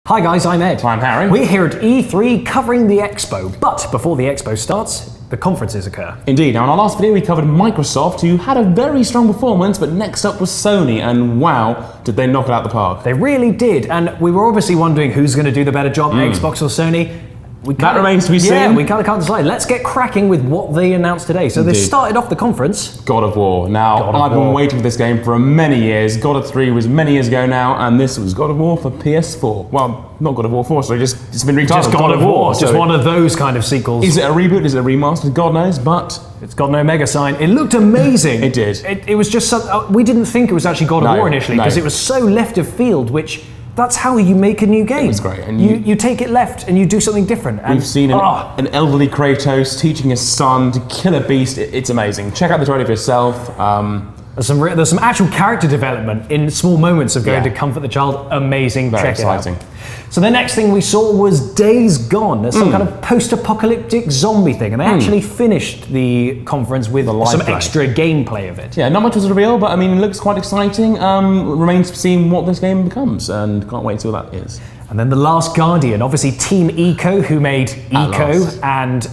Hi guys, I'm Ed. I'm Harry. We're here at E3 covering the expo, but before the expo starts, the conferences occur. Indeed. Now in our last video we covered Microsoft, who had a very strong performance, but next up was Sony, and wow, did they knock it out the park. They really did, and we were obviously wondering who's going to do the better job, Xbox or Sony. That remains to be seen. Yeah, we kind of can't decide. Let's get cracking with what they announced today. So they started off the conference. God of War. Now, I've been waiting for this game for many years. God of 3 was many years ago now, and this was God of War for PS4. Well, not God of War 4, so it's been retitled. Just God of War. Just one of those kind of sequels. Is it a reboot? Is it a remaster? God knows, but it's got no mega sign. It looked amazing. It did. It was just we didn't think it was actually God of War initially because it was so left of field, which that's how you make a new game. It was great. And you take it left and you do something different. And we've seen an elderly Kratos teaching his son to kill a beast. It's amazing. Check out the trailer for yourself. There's some actual character development in small moments of going to comfort the child. Amazing. Very exciting. It out. So the next thing we saw was Days Gone. There's some kind of post-apocalyptic zombie thing, and they actually finished the conference with some extra gameplay of it. Yeah, not much was revealed, but I mean, it looks quite exciting. Remains to be seen what this game becomes, and can't wait to see what that is. And then The Last Guardian, obviously Team Eco, who made Eco and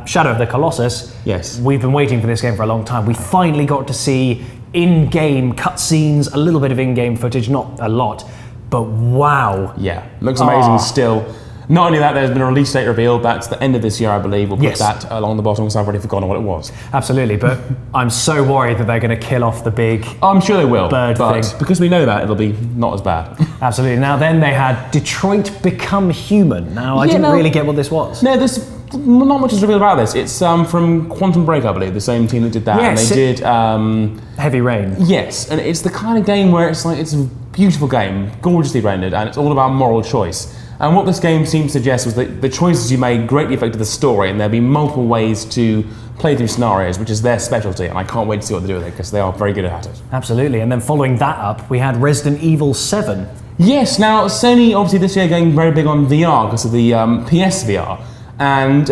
Shadow of the Colossus. Yes. We've been waiting for this game for a long time. We finally got to see in-game cutscenes, a little bit of in-game footage, not a lot, but wow. Yeah, looks amazing still. Not only that, there's been a release date revealed. That's the end of this year, I believe. We'll put that along the bottom because I've already forgotten what it was. Absolutely, but I'm so worried that they're going to kill off the big I'm sure they will, bird but thing. Because we know that, it'll be not as bad. Absolutely. Now then they had Detroit Become Human. Now I didn't really get what this was. No, there's not much is revealed about this. It's from Quantum Break, I believe, the same team that did that. Yes, and they did Heavy Rain. Yes, and it's the kind of game where it's a beautiful game, gorgeously rendered, and it's all about moral choice. And what this game seems to suggest was that the choices you made greatly affected the story, and there'll be multiple ways to play through scenarios, which is their specialty, and I can't wait to see what they do with it, because they are very good at it. Absolutely, and then following that up, we had Resident Evil 7. Yes, now Sony obviously this year going very big on VR because of the PSVR, and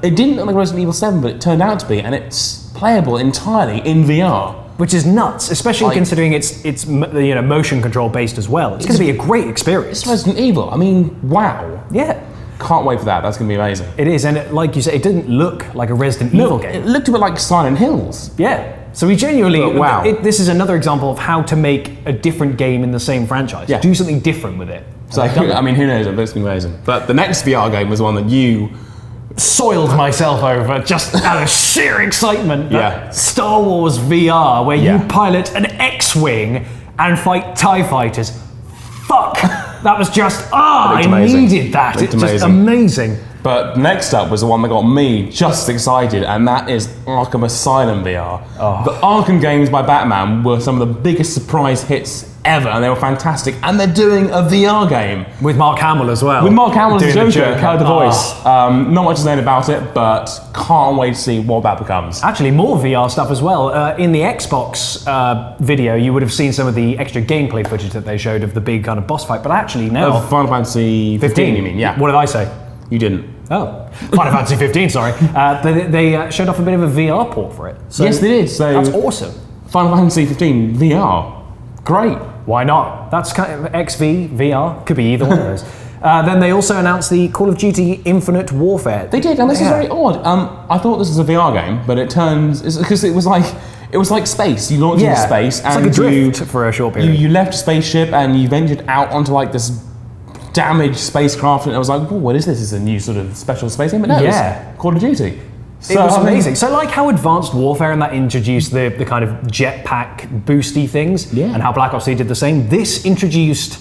it didn't look like Resident Evil 7, but it turned out to be, and it's playable entirely in VR. Which is nuts, especially considering it's motion control based as well. It's going to be a great experience. It's Resident Evil. I mean, wow. Yeah. Can't wait for that. That's going to be amazing. It is, and like you said, it didn't look like a Resident Evil game. It looked a bit like Silent Hills. Yeah. So we genuinely, wow. This is another example of how to make a different game in the same franchise. Yeah. Do something different with it. So, I mean, who knows? It's going to be amazing. But the next VR game was one that you soiled myself over just out of sheer excitement. Yeah. Star Wars VR, where you pilot an X-Wing and fight TIE fighters. Fuck! That was just, I needed that. It's just amazing. But next up was the one that got me just excited, and that is Arkham Asylum VR. The Arkham games by Batman were some of the biggest surprise hits ever, and they were fantastic. And they're doing a VR game with Mark Hamill as well. With Mark Hamill as Joker, heard the voice. Not much is known about it, but can't wait to see what that becomes. Actually, more VR stuff as well. In the Xbox video, you would have seen some of the extra gameplay footage that they showed of the big kind of boss fight. But actually now, Final Fantasy 15, you mean? Yeah. What did I say? You didn't. Oh, Final Fantasy 15. Sorry. They showed off a bit of a VR port for it. So yes, they did. So that's awesome. Final Fantasy 15 VR. Great. Why not? That's kind of XV, VR, could be either one of those. Then they also announced the Call of Duty Infinite Warfare. They did, and this is very odd. I thought this was a VR game, but it turns because it was like space. You launched into space, and like a drift for a short period. You left a spaceship and you ventured out onto like this damaged spacecraft, and I was like, oh, what is this? Is a new sort of special space game? But no, it's Call of Duty. So, it was amazing. So like how Advanced Warfare and that introduced the kind of jetpack boosty things, and how Black Ops 3 did the same, this introduced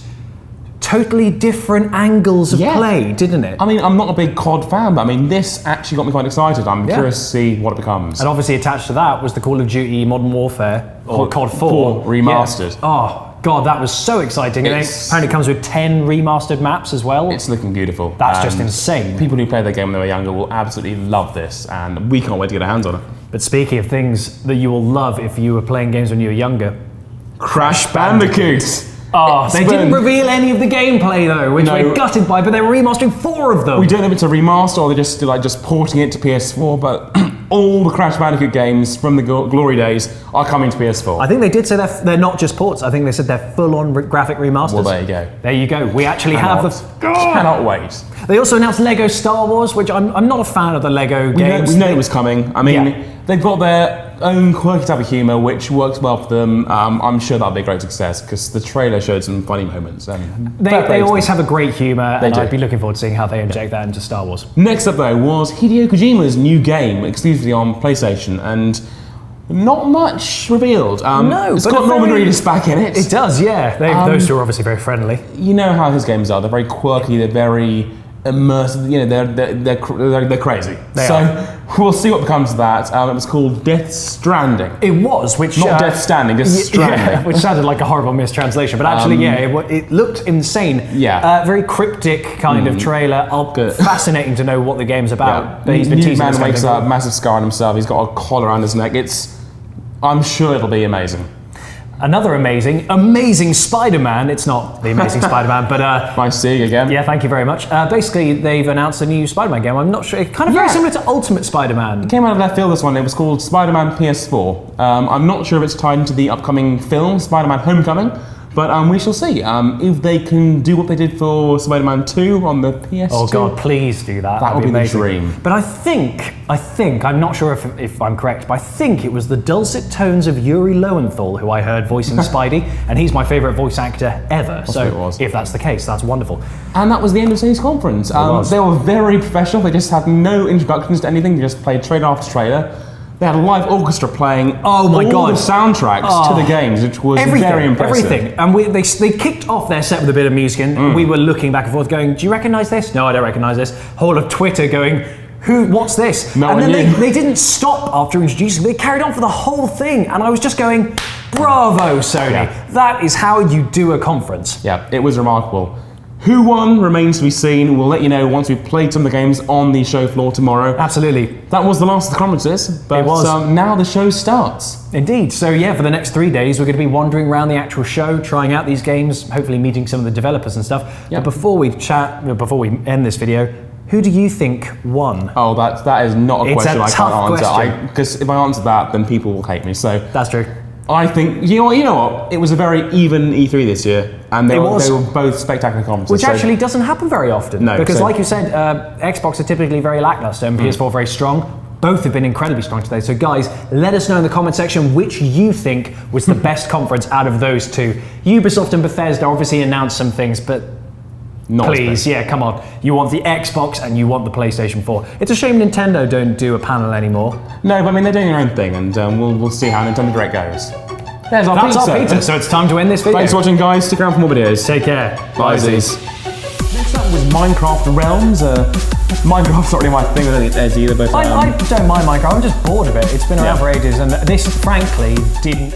totally different angles of play, didn't it? I mean, I'm not a big COD fan, but I mean, this actually got me quite excited. I'm curious to see what it becomes. And obviously attached to that was the Call of Duty Modern Warfare, or COD 4. Remastered. Yeah. Oh, God, that was so exciting. And it apparently comes with 10 remastered maps as well. It's looking beautiful. That's just insane. People who played the game when they were younger will absolutely love this, and we can't wait to get our hands on it. But speaking of things that you will love if you were playing games when you were younger, Crash Bandicoot. Oh, they didn't reveal any of the gameplay though, which we're gutted by, but they were remastering 4 of them. We don't know if it's a remaster or they're just porting it to PS4, but all the Crash Bandicoot games from the glory days are coming to PS4. I think they did say they're not just ports. I think they said they're full-on graphic remasters. Well, there you go. There you go. We actually have the... Cannot wait. They also announced Lego Star Wars, which I'm not a fan of the Lego games. We know it was coming. I mean, they've got their own quirky type of humour, which works well for them. I'm sure that'll be a great success because the trailer showed some funny moments. They always have a great humour, and I'd be looking forward to seeing how they inject that into Star Wars. Next up, though, was Hideo Kojima's new game, exclusively on PlayStation, and not much revealed. No, it's got Norman Reedus back in it. It does, yeah. Those two are obviously very friendly. You know how his games are. They're very quirky. They're very immersive. You know, they're crazy. They are. We'll see what becomes of that. It was called Death Stranding. It was, which not Death Standing, just Stranding, yeah, which sounded like a horrible mistranslation. But actually, it looked insane. Yeah, very cryptic kind of trailer. Fascinating to know what the game's about. Yeah. He's been teasing man makes a massive scar on himself. He's got a collar around his neck. I'm sure it'll be amazing. Another amazing Spider-Man. It's not the Amazing Spider-Man, but... nice seeing you again. Yeah, thank you very much. Basically, they've announced a new Spider-Man game. I'm not sure... It's kind of very similar to Ultimate Spider-Man. It came out of left field, this one. It was called Spider-Man PS4. I'm not sure if it's tied into the upcoming film, Spider-Man Homecoming, but we shall see if they can do what they did for Spider-Man 2 on the PS2. Oh God, please do that. That would be amazing. the dream. But I think, I'm not sure if I'm correct, but I think it was the dulcet tones of Yuri Lowenthal who I heard voicing Spidey, and he's my favourite voice actor ever. So if that's the case, that's wonderful. And that was the end of Sony's conference. They were very professional. They just had no introductions to anything. They just played trailer after trailer. They had a live orchestra playing all the soundtracks to the games, which was very impressive. Everything. And they kicked off their set with a bit of music, and we were looking back and forth going, do you recognise this? No, I don't recognise this. Whole of Twitter going, what's this? And then they didn't stop after introducing, they carried on for the whole thing. And I was just going, bravo, Sony. Yeah. That is how you do a conference. Yeah, it was remarkable. Who won remains to be seen. We'll let you know once we've played some of the games on the show floor tomorrow. Absolutely. That was the last of the conferences, but now the show starts. Indeed. So yeah, for the next 3 days, we're going to be wandering around the actual show, trying out these games, hopefully meeting some of the developers and stuff. Yep. But before we end this video, who do you think won? Oh, that is not a question I can't answer. Because if I answer that, then people will hate me. So that's true. I think, you know what, it was a very even E3 this year, and they were both spectacular conferences. Which actually doesn't happen very often. No. Because like you said, Xbox are typically very lackluster, and PS4 very strong. Both have been incredibly strong today. So guys, let us know in the comment section which you think was the best conference out of those two. Ubisoft and Bethesda obviously announced some things, but please, come on. You want the Xbox and you want the PlayStation 4. It's a shame Nintendo don't do a panel anymore. No, but I mean, they're doing their own thing, and we'll see how Nintendo Direct goes. That's our pizza. So it's time to end this video. Thanks for watching, guys. Stick around for more videos. Take care. Bye, Z's. Next up was Minecraft Realms. Minecraft's not really my thing, I don't think it's either, but... I don't mind Minecraft, I'm just bored of it. It's been around for ages, and this, frankly, didn't